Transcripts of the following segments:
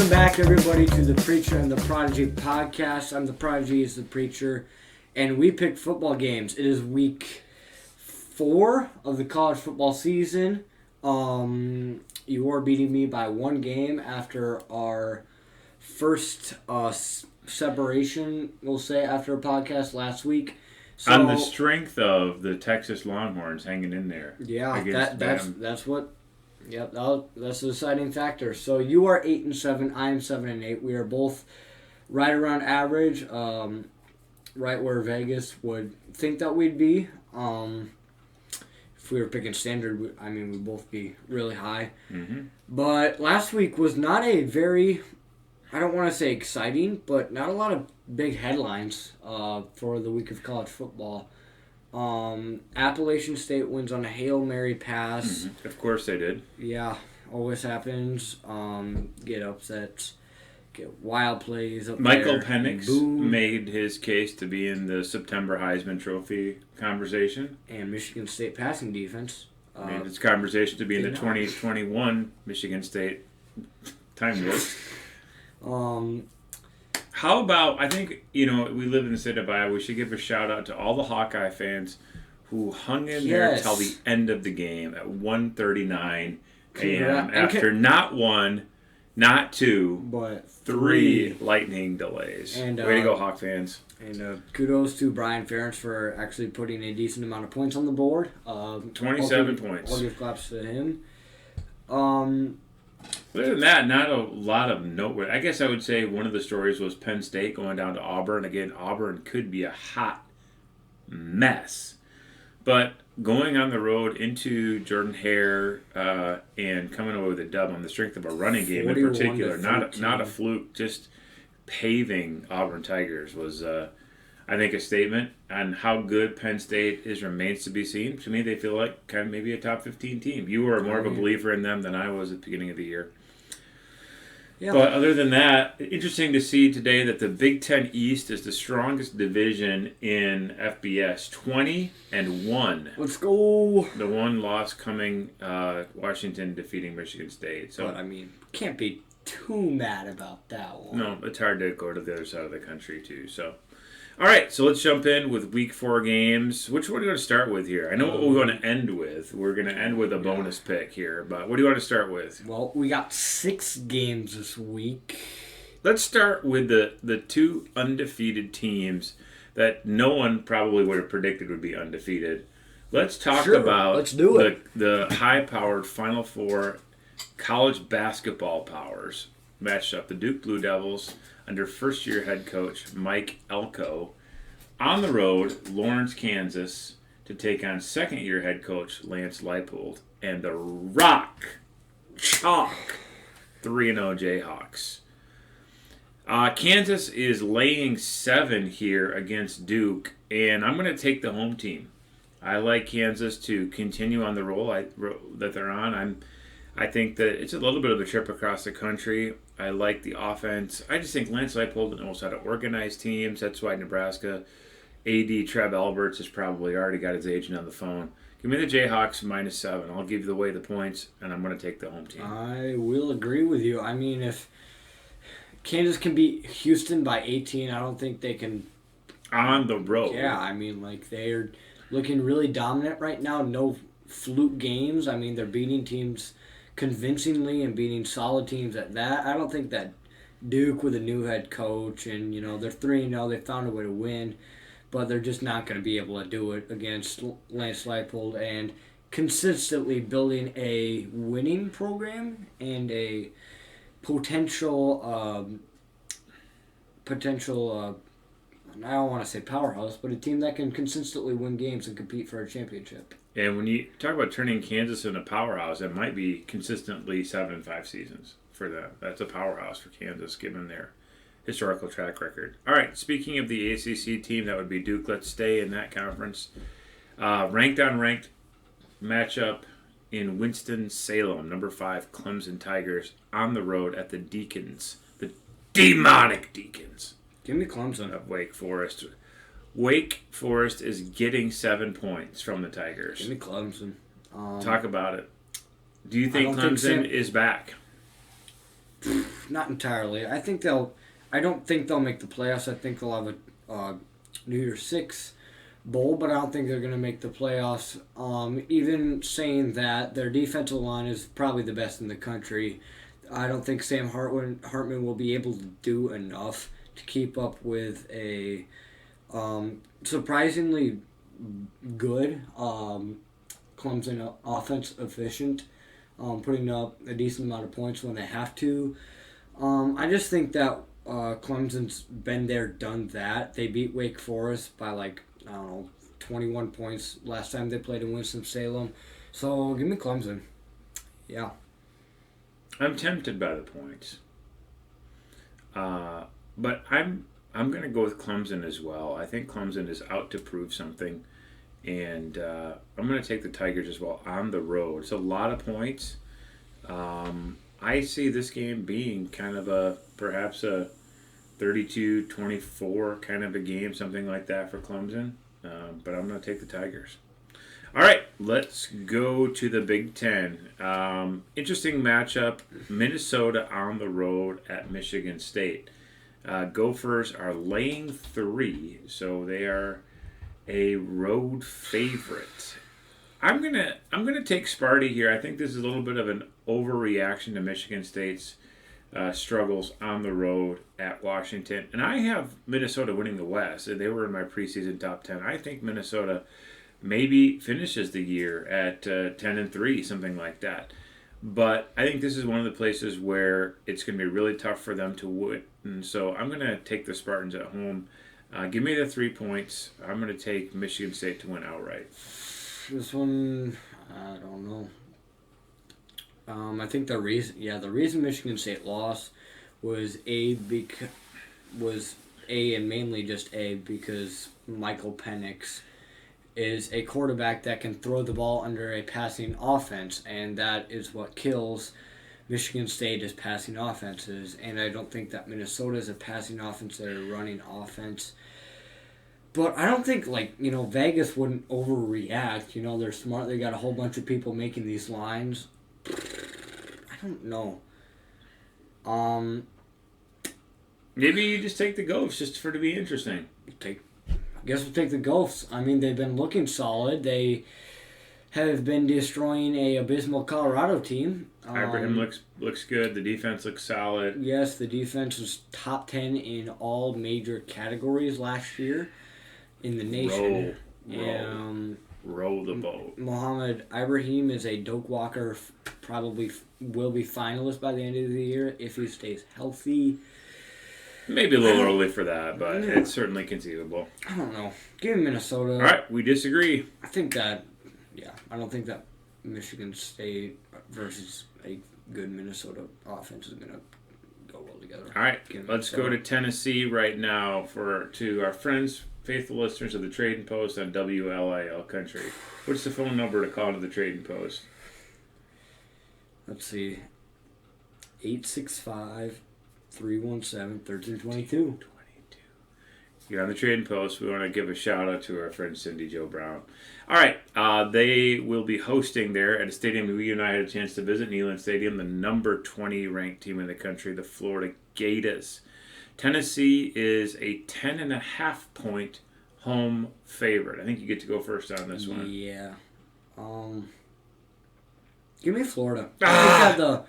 Welcome back, everybody, to the Preacher and the Prodigy podcast. I'm the Prodigy, he's the Preacher, and we pick football games. It is week 4 of the college football season. You are beating me by one game after our first separation, we'll say, after a podcast last week. So, on the strength of the Texas Longhorns hanging in there. Yeah, that's what. Yep, that's the deciding factor. So you are 8-7. I am 7-8. We are both right around average, right where Vegas would think that we'd be. If we were picking standard, we'd both be really high. Mm-hmm. But last week was not a very, I don't want to say exciting, but not a lot of big headlines for the week of college football. Appalachian State wins on a Hail Mary pass. Mm-hmm. Of course they did. Yeah, always happens. Get upsets, get wild plays up Michael there. Penix Boom. made his case to be in the September Heisman Trophy conversation. And Michigan State passing defense. Made his conversation to be in the 2021 Michigan State time list. How about, I think, we live in the state of Iowa. We should give a shout out to all the Hawkeye fans who hung in there until the end of the game at 1:39 a.m. after not one, not two, but 3 lightning delays. And, way to go, Hawk fans. And kudos to Brian Ferentz for actually putting a decent amount of points on the board. 27 points. I'll give claps to him. Other than that, not a lot of noteworthy. I guess I would say one of the stories was Penn State going down to Auburn. Again, Auburn could be a hot mess. But going on the road into Jordan-Hare and coming away with a dub on the strength of a running game in particular, not a fluke, just paving Auburn Tigers was, I think, a statement on how good Penn State remains to be seen. To me, they feel like kind of maybe a top 15 team. You were more of a believer in them than I was at the beginning of the year. Yeah. But other than that, interesting to see today that the Big Ten East is the strongest division in FBS, 20-1. Let's go. The one loss coming, Washington defeating Michigan State. So, but, can't be too mad about that one. No, it's hard to go to the other side of the country, too. So, all right, so let's jump in with Week 4 games. Which one do you want to start with here? I know what we're going to end with. We're going to end with a bonus pick here, but what do you want to start with? Well, we got 6 games this week. Let's start with the 2 undefeated teams that no one probably would have predicted would be undefeated. Let's talk about the high-powered Final Four college basketball powers matched up. The Duke Blue Devils under first-year head coach Mike Elko on the road, Lawrence, Kansas, to take on second-year head coach Lance Leipold and the Rock Chalk 3-0 Jayhawks. Kansas is laying 7 here against Duke, and I'm going to take the home team. I like Kansas to continue on the roll that they're on. I think that it's a little bit of a trip across the country. I like the offense. I just think Lance Leipold knows how to organize teams. That's why Nebraska AD Trev Alberts has probably already got his agent on the phone. Give me the Jayhawks -7. I'll give you the way the points, and I'm going to take the home team. I will agree with you. If Kansas can beat Houston by 18, I don't think they can. On the road. Yeah, they're looking really dominant right now. No fluke games. They're beating teams convincingly and beating solid teams at that. I don't think that Duke with a new head coach and, they're 3-0, they found a way to win, but they're just not going to be able to do it against Lance Leipold and consistently building a winning program and a potential I don't want to say powerhouse, but a team that can consistently win games and compete for a championship. And when you talk about turning Kansas into a powerhouse, it might be consistently 7-5 seasons for them. That's a powerhouse for Kansas, given their historical track record. All right, speaking of the ACC team, that would be Duke. Let's stay in that conference. Ranked-on-ranked matchup in Winston-Salem. Number 5, Clemson Tigers on the road at the Deacons. The demonic Deacons. Give me Clemson. Of Wake Forest. Wake Forest is getting 7 points from the Tigers. Give me Clemson. Talk about it. Do you think Clemson is back? Not entirely. I don't think they'll make the playoffs. I think they'll have a New Year's Six bowl, but I don't think they're going to make the playoffs. Even saying that, their defensive line is probably the best in the country. I don't think Sam Hartman will be able to do enough to keep up with a surprisingly good Clemson offense efficient, putting up a decent amount of points when they have to. I just think that Clemson's been there, done that. They beat Wake Forest by I don't know, 21 points last time they played in Winston-Salem. So give me Clemson. Yeah. I'm tempted by the points. But I'm going to go with Clemson as well. I think Clemson is out to prove something. And I'm going to take the Tigers as well on the road. It's a lot of points. I see this game being kind of perhaps a 32-24 kind of a game, something like that for Clemson. But I'm going to take the Tigers. All right, let's go to the Big Ten. Interesting matchup. Minnesota on the road at Michigan State. Gophers are laying 3, so they are a road favorite. I'm gonna take Sparty here. I think this is a little bit of an overreaction to Michigan State's struggles on the road at Washington, and I have Minnesota winning the West. They were in my preseason top 10. I think Minnesota maybe finishes the year at 10-3, something like that. But I think this is one of the places where it's going to be really tough for them to win. And so I'm going to take the Spartans at home. Give me the 3 points. I'm going to take Michigan State to win outright. This one, I don't know. I think the reason Michigan State lost was and mainly just because Michael Penix is a quarterback that can throw the ball under a passing offense, and that is what kills Michigan State is passing offenses. And I don't think that Minnesota is a passing offense; they're a running offense. But I don't think Vegas wouldn't overreact. They're smart. They got a whole bunch of people making these lines. I don't know. Maybe you just take the Gophers just for it to be interesting. I guess we'll take the Gophers. I mean, they've been looking solid. They have been destroying a abysmal Colorado team. Ibrahim looks good. The defense looks solid. Yes, the defense was top 10 in all major categories last year in the nation. Roll the boat. Mohamed Ibrahim is a Doak Walker, probably will be finalist by the end of the year if he stays healthy. Maybe a little early for that, but it's certainly conceivable. I don't know. Give me Minnesota. All right, we disagree. I think that, I don't think that Michigan State versus a good Minnesota offense is going to go well together. All right, let's go to Tennessee right now to our friends, faithful listeners of the Trading Post on WLIL Country. What's the phone number to call to the Trading Post? Let's see. 865-317-1322. You're on the Trading Post. We want to give a shout out to our friend Cindy Jo Brown. All right, they will be hosting there at a stadium we and I had a chance to visit, Neyland Stadium, the number 20 ranked team in the country, the Florida Gators. Tennessee is a 10.5 point home favorite. I think you get to go first on this one. Yeah. Give me Florida. I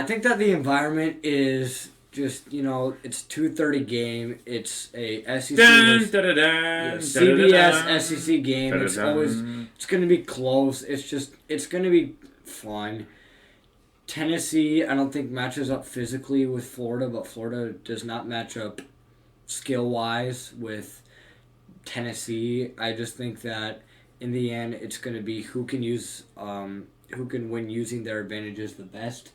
think that the environment is just, it's 2:30 game. It's a SEC CBS SEC game. It's going to be close. It's going to be fun. Tennessee, I don't think matches up physically with Florida, but Florida does not match up skill-wise with Tennessee. I just think that in the end, it's going to be who can win using their advantages the best.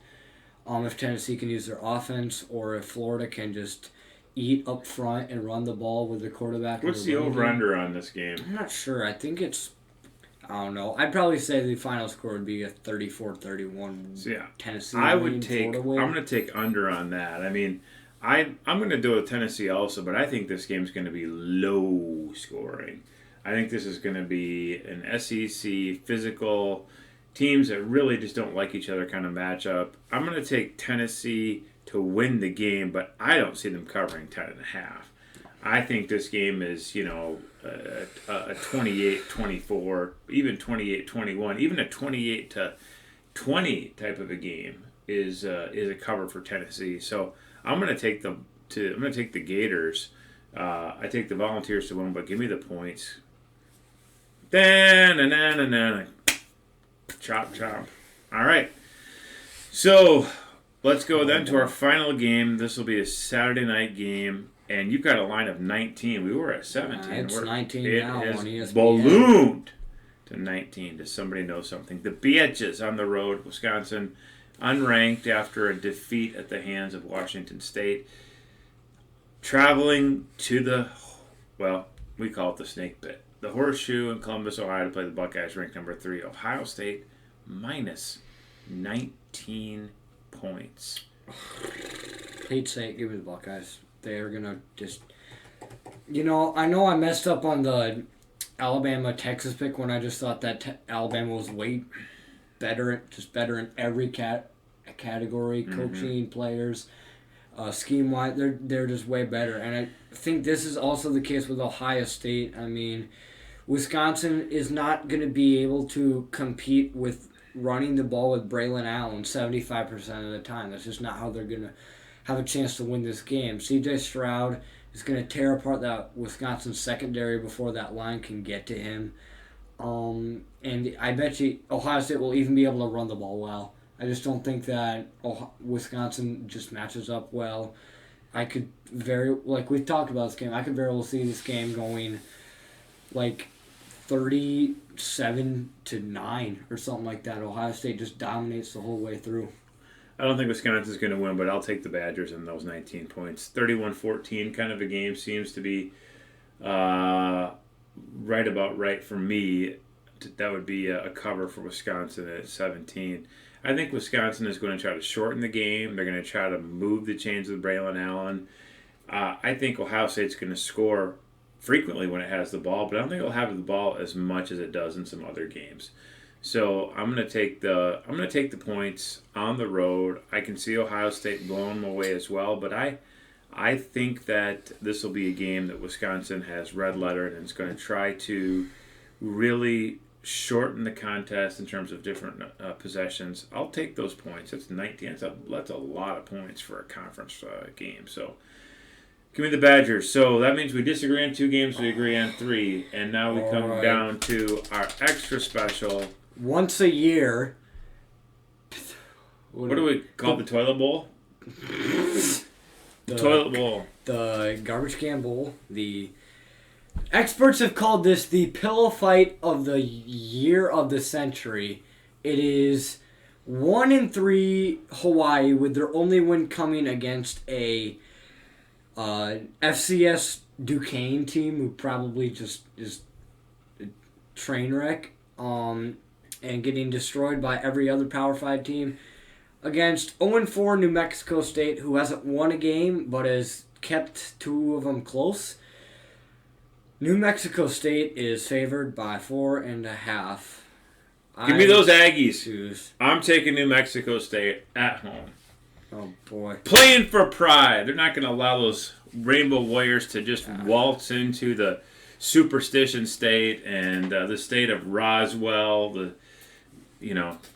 If Tennessee can use their offense, or if Florida can just eat up front and run the ball with their quarterback. What's the over-under on this game? I'm not sure. I think it's, I don't know. I'd probably say the final score would be a 34-31 Tennessee win. I'm going to take under on that. I mean, I'm going to do with Tennessee also, but I think this game's going to be low scoring. I think this is going to be an SEC physical, teams that really just don't like each other kind of matchup. I'm going to take Tennessee to win the game, but I don't see them covering 10.5. I think this game is, a 28-24, even 28-21, even a 28-20 type of a game is a cover for Tennessee. So I'm going to take the Gators. I take the Volunteers to win, but give me the points. Chop, chop. All right. So let's go then to our final game. This will be a Saturday night game, and you've got a line of 19. We were at 17. It's 19 now on ESPN. It has ballooned to 19. Does somebody know something? The Beaches on the road, Wisconsin, unranked after a defeat at the hands of Washington State, traveling to we call it the Snake Pit, the Horseshoe in Columbus, Ohio, to play the Buckeyes, ranked number 3. Ohio State minus 19 points. Hate to say it, give me the Buckeyes. They're going to just... I know I messed up on the Alabama-Texas pick when I just thought that Alabama was way better in every category, coaching, players, scheme-wise. They're just way better. And I think this is also the case with Ohio State. I mean, Wisconsin is not going to be able to compete with running the ball with Braylon Allen 75% of the time. That's just not how they're going to have a chance to win this game. C.J. Stroud is going to tear apart that Wisconsin secondary before that line can get to him. And I bet you Ohio State will even be able to run the ball well. I just don't think that Wisconsin just matches up well. I could we've talked about this game, I could very well see this game going 37-9 or something like that. Ohio State just dominates the whole way through. I don't think Wisconsin's going to win, but I'll take the Badgers in those 19 points. 31-14 kind of a game seems to be right about right for me. That would be a cover for Wisconsin at 17. I think Wisconsin is going to try to shorten the game. They're going to try to move the chains with Braylon Allen. I think Ohio State's going to score frequently when it has the ball, but I don't think it'll have the ball as much as it does in some other games. So I'm going to take the points on the road. I can see Ohio State blowing them away as well, but I think that this will be a game that Wisconsin has red lettered and is going to try to really shorten the contest in terms of different possessions. I'll take those points. That's 19. That's a lot of points for a conference game. So give me the Badgers. So that means we disagree on 2 games. We agree on 3. And now we come down to our extra special. Once a year. What do we call the toilet bowl? The toilet bowl. The garbage can bowl. The experts have called this the pillow fight of the year of the century. It is 1-3 Hawaii, with their only win coming against a FCS Duquesne team who probably just is a train wreck, and getting destroyed by every other Power 5 team, against 0-4 New Mexico State, who hasn't won a game but has kept 2 of them close. New Mexico State is favored by 4.5. Give me those Aggies. I'm taking New Mexico State at home. Oh, boy. Playing for pride. They're not going to allow those Rainbow Warriors to just waltz into the Superstition State and the state of Roswell,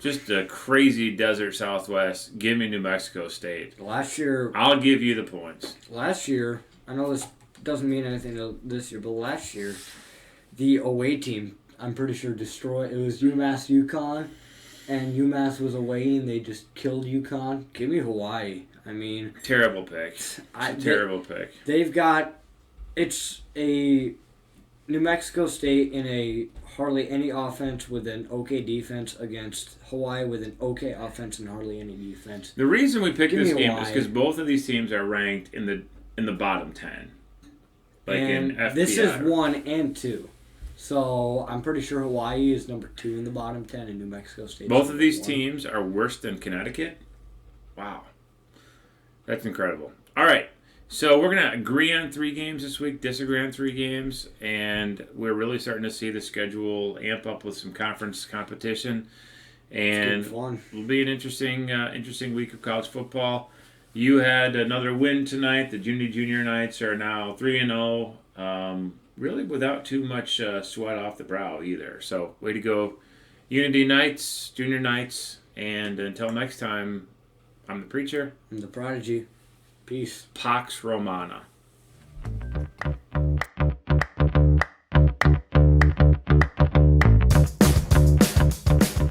just a crazy desert Southwest. Give me New Mexico State. Last year... I'll give you the points. Last year, I know this doesn't mean anything to this year, but last year, the away team, I'm pretty sure, destroyed... It was UMass UConn, and UMass was away, and they just killed UConn. Give me Hawaii. I mean... Terrible pick. Terrible pick. They've got... It's a... New Mexico State in a hardly any offense with an okay defense against Hawaii with an okay offense and hardly any defense. The reason we picked this game is because both of these teams are ranked in the bottom 10. And in FPI. This is 1 and 2. So I'm pretty sure Hawaii is number 2 in the bottom 10 and New Mexico State. Both of these teams are worse than Connecticut? Wow. That's incredible. All right. So we're going to agree on 3 games this week, disagree on 3 games, and we're really starting to see the schedule amp up with some conference competition. And It's fun. it'll be an interesting week of college football. You had another win tonight. The Junior Knights are now 3-0. Really without too much sweat off the brow either. So way to go, Unity Knights, Junior Knights, and until next time, I'm the preacher. And the Prodigy. Peace. Pax Romana.